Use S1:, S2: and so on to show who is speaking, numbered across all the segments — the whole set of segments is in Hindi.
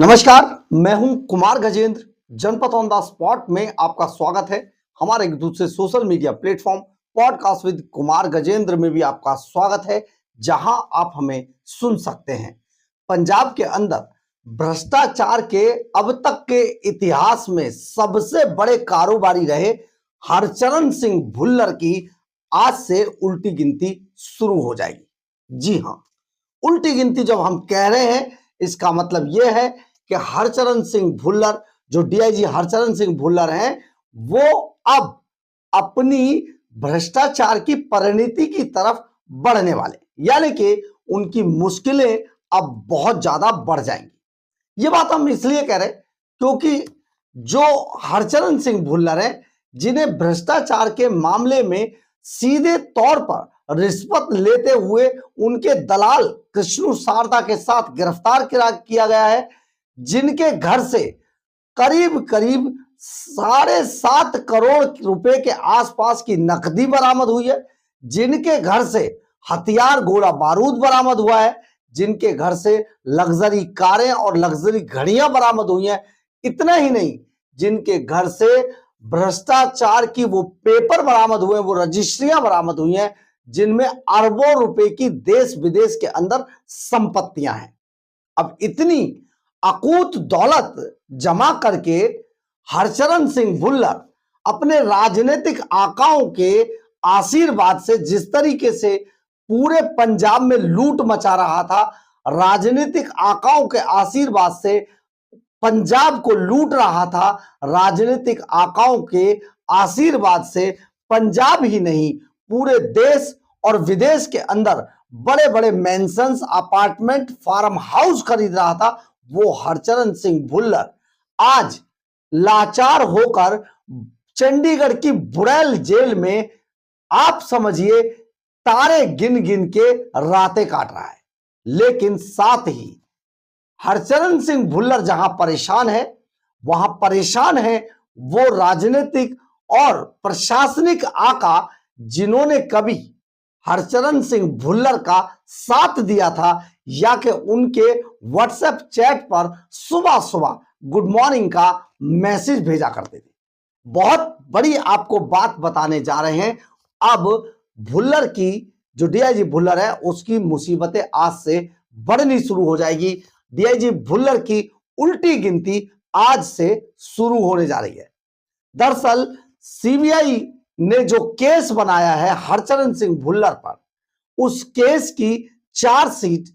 S1: नमस्कार, मैं हूं कुमार गजेंद्र। जनपद ऑन द स्पॉट में आपका स्वागत है। हमारे एक दूसरे social media platform podcast with Kumar Gajendra में भी आपका स्वागत है, जहां आप हमें सुन सकते हैं। पंजाब के अंदर भ्रष्टाचार के अब तक के इतिहास में सबसे बड़े कारोबारी रहे हरचरण सिंह भुल्लर की आज से उल्टी गिनती शुरू हो जाएगी। जी हाँ, उल्टी गिनती जब हम कह रहे हैं, इसका मतलब यह है कि हरचरण सिंह भुल्लर, जो डीआईजी हरचरण सिंह भुल्लर हैं, वो अब अपनी भ्रष्टाचार की परिणति की तरफ बढ़ने वाले, यानी कि उनकी मुश्किलें अब बहुत ज्यादा बढ़ जाएंगी। ये बात हम इसलिए कह रहे हैं क्योंकि जो हरचरण सिंह भुल्लर हैं, जिन्हें भ्रष्टाचार के मामले में सीधे तौर पर रिश्वत लेते हुए उनके दलाल कृष्णु शारदा के साथ गिरफ्तार किया गया है, जिनके घर से करीब करीब 7.5 करोड़ रुपए के आसपास की नकदी बरामद हुई है, जिनके घर से हथियार गोला बारूद बरामद हुआ है, जिनके घर से लग्जरी कारें और लग्जरी घड़ियां बरामद हुई हैं। इतना ही नहीं, जिनके घर से भ्रष्टाचार की वो पेपर बरामद हुए, वो रजिस्ट्रियां बरामद हुई हैं, जिनमें अरबों रुपए की देश विदेश के अंदर संपत्तियां हैं। अब इतनी अकूत दौलत जमा करके हरचरण सिंह भुल्लर अपने राजनीतिक आकाओं के आशीर्वाद से जिस तरीके से पूरे पंजाब में लूट मचा रहा था, राजनीतिक आकाओं के आशीर्वाद से पंजाब को लूट रहा था, राजनीतिक आकाओं के आशीर्वाद से पंजाब ही नहीं पूरे देश और विदेश के अंदर बड़े बड़े मेंशंस, अपार्टमेंट, फार्म हाउस खरीद रहा था, वो हरचरण सिंह भुल्लर आज लाचार होकर चंडीगढ़ की बुड़ैल जेल में, आप समझिए, तारे गिन गिन के रातें काट रहा है। लेकिन साथ ही हरचरण सिंह भुल्लर जहां परेशान है, वहां परेशान है वो राजनीतिक और प्रशासनिक आका जिन्होंने कभी हरचरण सिंह भुल्लर का साथ दिया था, या कि उनके व्हाट्सएप चैट पर सुबह सुबह गुड मॉर्निंग का मैसेज भेजा करते थे। बहुत बड़ी आपको बात बताने जा रहे हैं। अब भुल्लर की, जो डीआईजी भुल्लर है, उसकी मुसीबतें आज से बढ़नी शुरू हो जाएगी। डीआईजी भुल्लर की उल्टी गिनती आज से शुरू होने जा रही है। दरअसल सीबीआई ने जो केस बनाया है हरचरण सिंह भुल्लर पर, उस केस की चार्जशीट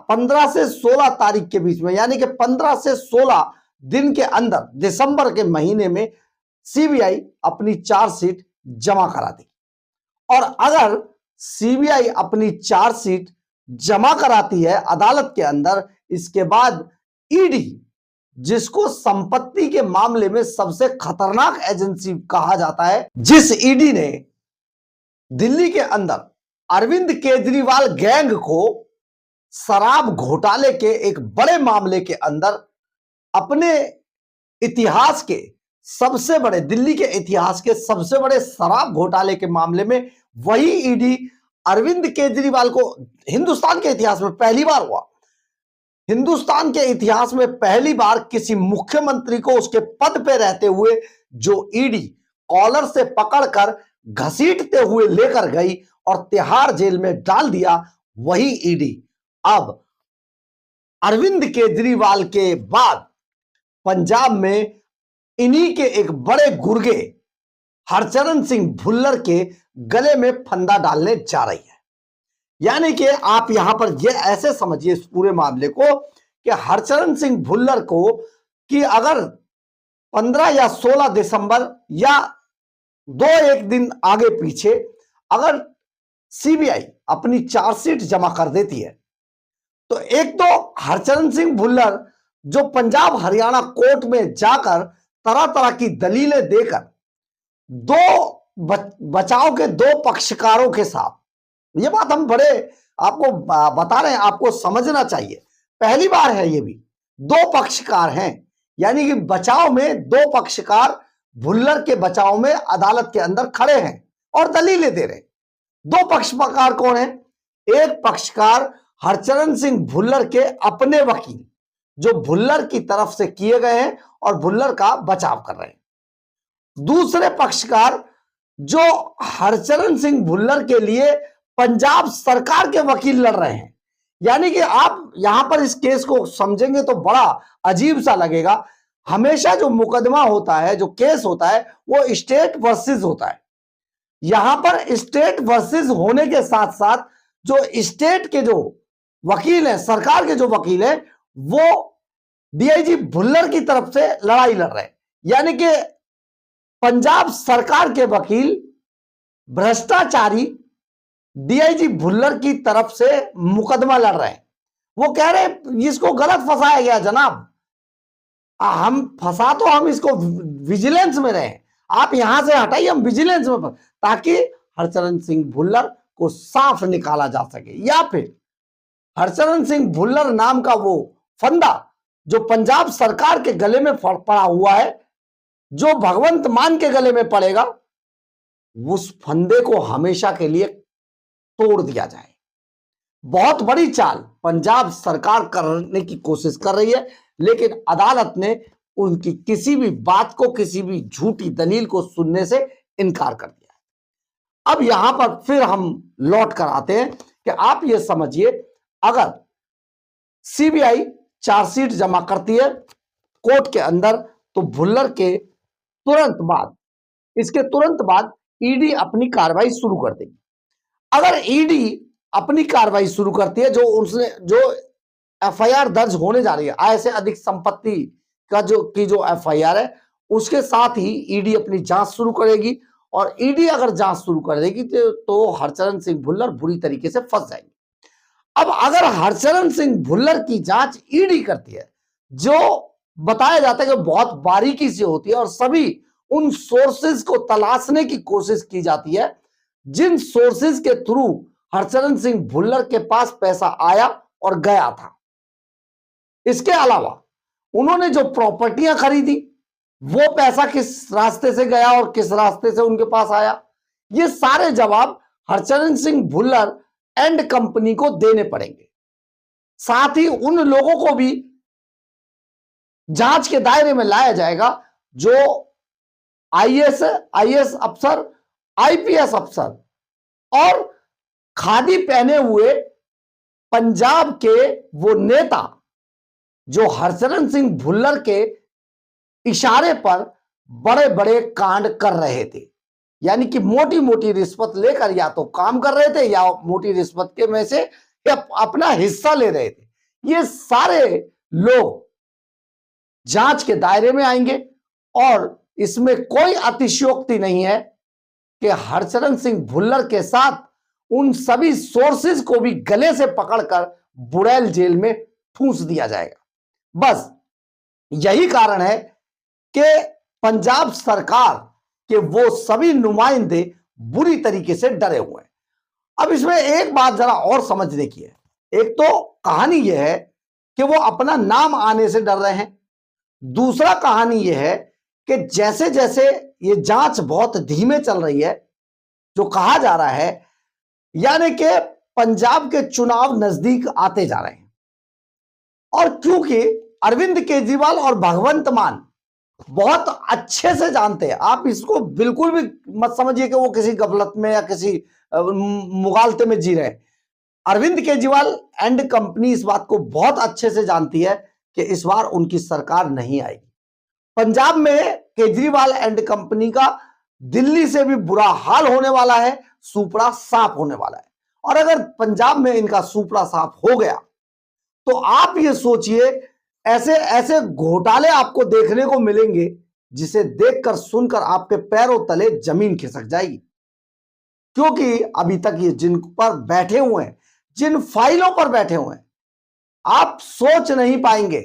S1: 15 से 16 तारीख के बीच में, यानी कि 15 से 16 दिन के अंदर, दिसंबर के महीने में सीबीआई अपनी चार्जशीट जमा करा दी। और अगर सीबीआई अपनी चार्जशीट जमा कराती है अदालत के अंदर, इसके बाद ईडी, जिसको संपत्ति के मामले में सबसे खतरनाक एजेंसी कहा जाता है, जिस ईडी ने दिल्ली के अंदर अरविंद केजरीवाल गैंग को शराब घोटाले के एक बड़े मामले के अंदर अपने इतिहास के सबसे बड़े, दिल्ली के इतिहास के सबसे बड़े शराब घोटाले के मामले में वही ईडी अरविंद केजरीवाल को, हिंदुस्तान के इतिहास में पहली बार हुआ, हिंदुस्तान के इतिहास में पहली बार किसी मुख्यमंत्री को उसके पद पे रहते हुए जो ईडी कॉलर से पकड़कर घसीटते हुए लेकर गई और तिहाड़ जेल में डाल दिया, वही ईडी अब अरविंद केजरीवाल के बाद पंजाब में इन्हीं के एक बड़े गुर्गे हरचरण सिंह भुल्लर के गले में फंदा डालने जा रही है। यानी कि आप यहां पर ये ऐसे समझिए इस पूरे मामले को कि हरचरण सिंह भुल्लर को, कि अगर 15 या 16 दिसंबर या 2-1 दिन आगे पीछे अगर सीबीआई अपनी चार्जशीट जमा कर देती है, तो एक तो हरचरण सिंह भुल्लर, जो पंजाब हरियाणा कोर्ट में जाकर तरह तरह की दलीलें देकर बचाव के 2 पक्षकारों के साथ, ये बात हम बड़े आपको बता रहे हैं, आपको समझना चाहिए, पहली बार है ये भी, 2 पक्षकार हैं, यानी कि बचाव में 2 पक्षकार भुल्लर के बचाव में अदालत के अंदर खड़े हैं और दलीलें दे रहे हैं। 2 पक्षकार कौन है? एक पक्षकार हरचरण सिंह भुल्लर के अपने वकील, जो भुल्लर की तरफ से किए गए हैं और भुल्लर का बचाव कर रहे हैं। दूसरे पक्षकार जो हरचरण सिंह भुल्लर के लिए पंजाब सरकार के वकील लड़ रहे हैं। यानी कि आप यहां पर इस केस को समझेंगे तो बड़ा अजीब सा लगेगा। हमेशा जो मुकदमा होता है, जो केस होता है, वो स्टेट वर्सेस होता है। यहां पर स्टेट वर्सेस होने के साथ साथ जो स्टेट के जो वकील हैं, सरकार के जो वकील हैं, वो डीआईजी भुल्लर की तरफ से लड़ाई लड़ रहे हैं। यानी कि पंजाब सरकार के वकील भ्रष्टाचारी डीआईजी भुल्लर की तरफ से मुकदमा लड़ रहे हैं। वो कह रहे हैं इसको गलत फंसाया गया जनाब, हम फंसा तो हम इसको विजिलेंस में रहे, आप यहां से हटाइए, हम विजिलेंस में, ताकि हरचरण सिंह भुल्लर को साफ निकाला जा सके। या फिर हरचरण सिंह भुल्लर नाम का वो फंदा जो पंजाब सरकार के गले में पड़ा हुआ है, जो भगवंत मान के गले में पड़ेगा, उस फंदे को हमेशा के लिए तोड़ दिया जाए। बहुत बड़ी चाल पंजाब सरकार करने की कोशिश कर रही है, लेकिन अदालत ने उनकी किसी भी बात को, किसी भी झूठी दलील को सुनने से इनकार कर दिया है। अब यहां पर फिर हम लौट कर आते हैं कि आप ये समझिए, अगर सीबीआई चार्जशीट जमा करती है कोर्ट के अंदर, तो भुल्लर के तुरंत बाद, इसके तुरंत बाद ईडी अपनी कार्रवाई शुरू कर देगी। अगर ईडी अपनी कार्रवाई शुरू करती है, जो एफआईआर दर्ज होने जा रही है, आय से अधिक संपत्ति का जो एफआईआर है, उसके साथ ही ईडी अपनी जांच शुरू करेगी। और ईडी अगर जांच शुरू कर देगी तो हरचरण सिंह भुल्लर बुरी तरीके से फंस जाएंगे। अब अगर हरचरण सिंह भुल्लर की जांच ईडी करती है, जो बताया जाता है कि बहुत बारीकी से होती है, और सभी उन सोर्सेज को तलाशने की कोशिश की जाती है जिन सोर्सेज के थ्रू हरचरण सिंह भुल्लर के पास पैसा आया और गया था। इसके अलावा उन्होंने जो प्रॉपर्टियां खरीदी, वो पैसा किस रास्ते से गया और किस रास्ते से उनके पास आया, ये सारे जवाब हरचरण सिंह भुल्लर एंड कंपनी को देने पड़ेंगे। साथ ही उन लोगों को भी जांच के दायरे में लाया जाएगा जो आईएएस अफसर, आईपीएस अफसर और खादी पहने हुए पंजाब के वो नेता जो हरचरण सिंह भुल्लर के इशारे पर बड़े बड़े कांड कर रहे थे। यानी कि मोटी मोटी रिश्वत लेकर या तो काम कर रहे थे, या मोटी रिश्वत के में से अपना हिस्सा ले रहे थे। ये सारे लोग जांच के दायरे में आएंगे, और इसमें कोई अतिशयोक्ति नहीं है कि हरचरण सिंह भुल्लर के साथ उन सभी सोर्सेज को भी गले से पकड़कर बुड़ैल जेल में ठूंस दिया जाएगा। बस यही कारण है कि पंजाब सरकार के वो सभी नुमाइंदे बुरी तरीके से डरे हुए हैं। अब इसमें एक बात जरा और समझने की है। एक तो कहानी यह है कि वो अपना नाम आने से डर रहे हैं। दूसरा कहानी यह है कि जैसे जैसे ये जांच बहुत धीमे चल रही है, जो कहा जा रहा है, यानी कि पंजाब के चुनाव नजदीक आते जा रहे हैं, और क्योंकि अरविंद केजरीवाल और भगवंत मान बहुत अच्छे से जानते हैं, आप इसको बिल्कुल भी मत समझिए कि वो किसी गफलत में या किसी मुगालते में जी रहे हैं। अरविंद केजरीवाल एंड कंपनी इस बात को बहुत अच्छे से जानती है कि इस बार उनकी सरकार नहीं आएगी। पंजाब में केजरीवाल एंड कंपनी का दिल्ली से भी बुरा हाल होने वाला है, सुपड़ा साफ होने वाला है। और अगर पंजाब में इनका सुपड़ा साफ हो गया तो आप ये सोचिए, ऐसे ऐसे घोटाले आपको देखने को मिलेंगे जिसे देखकर सुनकर आपके पैरों तले जमीन खिसक जाएगी। क्योंकि अभी तक ये जिन पर बैठे हुए हैं, जिन फाइलों पर बैठे हुए हैं, आप सोच नहीं पाएंगे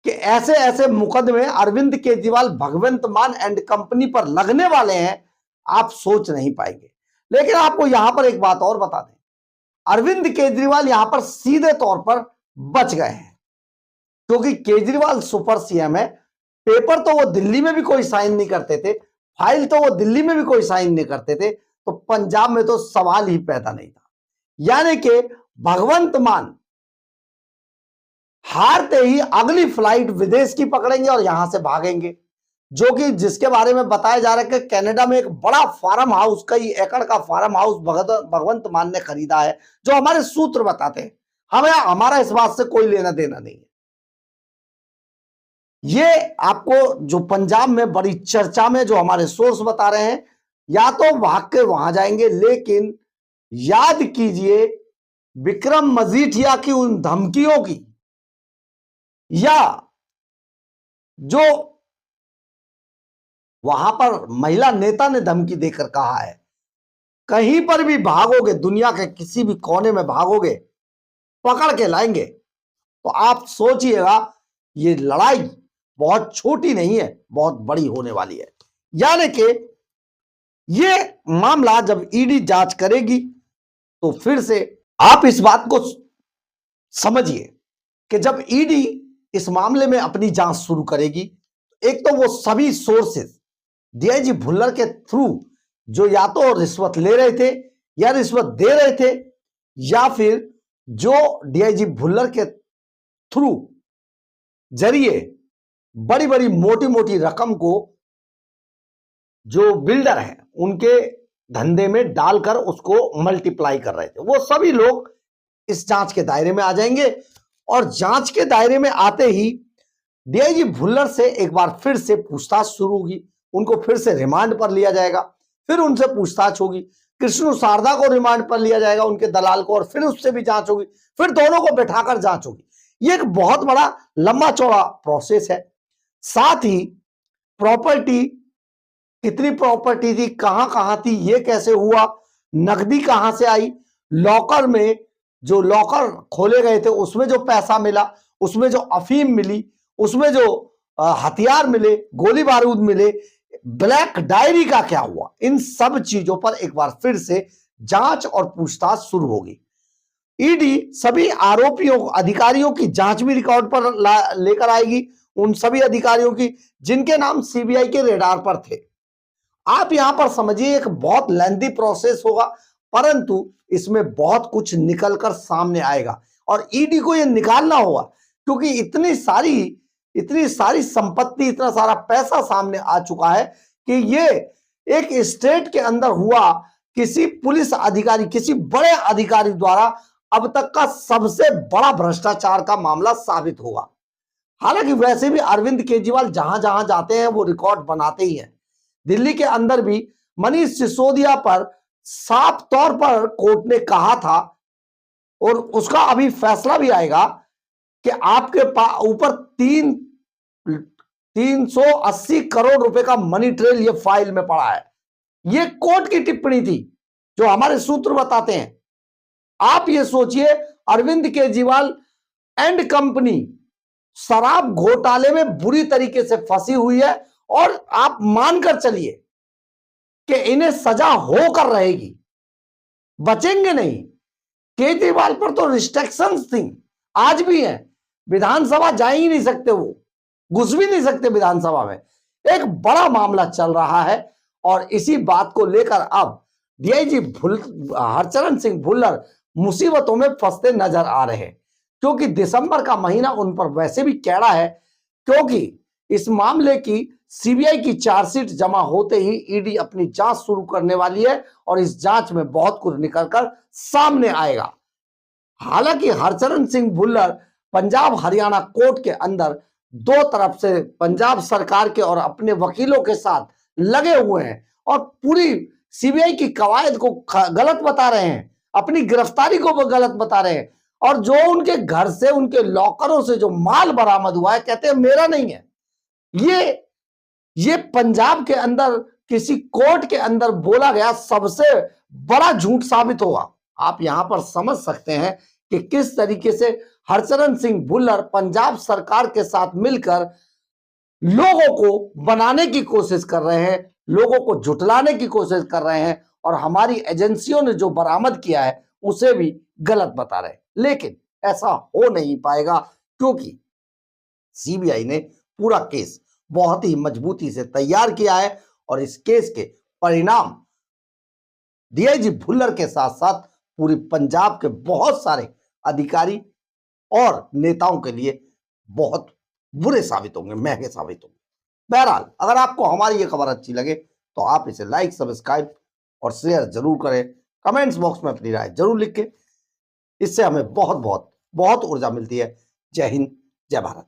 S1: कि ऐसे ऐसे मुकदमे अरविंद केजरीवाल, भगवंत मान एंड कंपनी पर लगने वाले हैं, आप सोच नहीं पाएंगे। लेकिन आपको यहां पर एक बात और बता दें, अरविंद केजरीवाल यहां पर सीधे तौर पर बच गए हैं, क्योंकि केजरीवाल सुपर सीएम है। पेपर तो वो दिल्ली में भी कोई साइन नहीं करते थे, फाइल तो वो दिल्ली में भी कोई साइन नहीं करते थे, तो पंजाब में तो सवाल ही पैदा नहीं था। यानी कि भगवंत मान हारते ही अगली फ्लाइट विदेश की पकड़ेंगे और यहां से भागेंगे, जो कि जिसके बारे में बताया जा रहा है कि कनाडा में एक बड़ा फार्म हाउस, कई एकड़ का फार्म हाउस भगवंत मान ने खरीदा है, जो हमारे सूत्र बताते हैं। हमें हमारा इस बात से कोई लेना देना नहीं है। ये आपको जो पंजाब में बड़ी चर्चा में जो हमारे सोर्स बता रहे हैं, या तो भाग के वहां जाएंगे, लेकिन याद कीजिए विक्रम मजीठिया की उन धमकियों की, या जो वहां पर महिला नेता ने धमकी देकर कहा है, कहीं पर भी भागोगे, दुनिया के किसी भी कोने में भागोगे, पकड़ के लाएंगे। तो आप सोचिएगा ये लड़ाई बहुत छोटी नहीं है, बहुत बड़ी होने वाली है। यानी कि ये मामला जब ईडी जांच करेगी तो फिर से आप इस बात को समझिए कि जब ईडी इस मामले में अपनी जांच शुरू करेगी, एक तो वो सभी सोर्सेस डीआईजी भुल्लर के थ्रू जो या तो रिश्वत ले रहे थे या रिश्वत दे रहे थे, या फिर जो डीआईजी भुल्लर के थ्रू जरिए बड़ी बड़ी मोटी मोटी रकम को जो बिल्डर हैं उनके धंधे में डालकर उसको मल्टीप्लाई कर रहे थे, वो सभी लोग इस जांच के दायरे में आ जाएंगे। और जांच के दायरे में आते ही डीआईजी भुल्लर से एक बार फिर से पूछताछ शुरू होगी, उनको फिर से रिमांड पर लिया जाएगा, फिर उनसे पूछताछ होगी, कृष्णु शारदा को रिमांड पर लिया जाएगा, उनके दलाल को, और फिर उससे भी जांच होगी, फिर दोनों को बैठाकर जांच होगी। ये एक बहुत बड़ा लंबा चौड़ा प्रोसेस है। साथ ही प्रॉपर्टी, कितनी प्रॉपर्टी थी, कहां थी, ये कैसे हुआ, नकदी कहां से आई, लॉकर में जो लॉकर खोले गए थे उसमें जो पैसा मिला, उसमें जो अफीम मिली, उसमें जो हथियार मिले, गोली बारूद मिले, ब्लैक डायरी का क्या हुआ, इन सब चीजों पर एक बार फिर से जांच और पूछताछ शुरू होगी। ईडी सभी आरोपियों अधिकारियों की जांच भी रिकॉर्ड पर लेकर आएगी, उन सभी अधिकारियों की जिनके नाम सीबीआई के रेडार पर थे। आप यहां पर समझिए एक बहुत लेंथी प्रोसेस होगा, परंतु इसमें बहुत कुछ निकलकर सामने आएगा और ईडी को यह निकालना होगा, क्योंकि इतनी सारी संपत्ति, इतना सारा पैसा सामने आ चुका है कि ये एक स्टेट के अंदर हुआ किसी पुलिस अधिकारी, किसी बड़े अधिकारी द्वारा अब तक का सबसे बड़ा भ्रष्टाचार का मामला साबित होगा। हालांकि वैसे भी अरविंद केजरीवाल जहां जहां जाते हैं वो रिकॉर्ड बनाते ही हैं। दिल्ली के अंदर भी मनीष सिसोदिया पर साफ तौर पर कोर्ट ने कहा था, और उसका अभी फैसला भी आएगा कि आपके ऊपर 380 करोड़ रुपए का मनी ट्रेल ये फाइल में पड़ा है। ये कोर्ट की टिप्पणी थी जो हमारे सूत्र बताते हैं। आप ये सोचिए अरविंद केजरीवाल एंड कंपनी शराब घोटाले में बुरी तरीके से फंसी हुई है, और आप मानकर चलिए कि इन्हें सजा होकर रहेगी, बचेंगे नहीं। केजरीवाल पर तो रिस्ट्रिक्शंस थी, आज भी है, विधानसभा जा ही नहीं सकते, वो घुस भी नहीं सकते विधानसभा में। एक बड़ा मामला चल रहा है और इसी बात को लेकर अब डीआईजी हरचरण सिंह भुल्लर मुसीबतों में फंसते नजर आ रहे हैं, क्योंकि दिसंबर का महीना उन पर वैसे भी कैड़ा है, क्योंकि इस मामले की सीबीआई की चार्जशीट जमा होते ही ईडी अपनी जांच शुरू करने वाली है और इस जांच में बहुत कुछ निकलकर सामने आएगा। हालांकि हरचरण सिंह भुल्लर पंजाब हरियाणा कोर्ट के अंदर दो तरफ से पंजाब सरकार के और अपने वकीलों के साथ लगे हुए हैं और पूरी सीबीआई की कवायद को गलत बता रहे हैं, अपनी गिरफ्तारी को गलत बता रहे हैं, और जो उनके घर से, उनके लॉकरों से जो माल बरामद हुआ है, कहते हैं मेरा नहीं है। ये पंजाब के अंदर किसी कोर्ट के अंदर बोला गया सबसे बड़ा झूठ साबित होगा। आप यहां पर समझ सकते हैं कि किस तरीके से हरचरण सिंह भुल्लर पंजाब सरकार के साथ मिलकर लोगों को बनाने की कोशिश कर रहे हैं, लोगों को झुठलाने की कोशिश कर रहे हैं, और हमारी एजेंसियों ने जो बरामद किया है उसे भी गलत बता रहे हैं। लेकिन ऐसा हो नहीं पाएगा, क्योंकि सीबीआई ने पूरा केस बहुत ही मजबूती से तैयार किया है और इस केस के परिणाम डीआईजी भुल्लर के साथ साथ पूरी पंजाब के बहुत सारे अधिकारी और नेताओं के लिए बहुत बुरे साबित होंगे, महंगे साबित होंगे। बहरहाल, अगर आपको हमारी ये खबर अच्छी लगे तो आप इसे लाइक, सब्सक्राइब और शेयर जरूर करें। कमेंट्स बॉक्स में अपनी राय जरूर लिख के, इससे हमें बहुत बहुत बहुत ऊर्जा मिलती है। जय हिंद, जय भारत।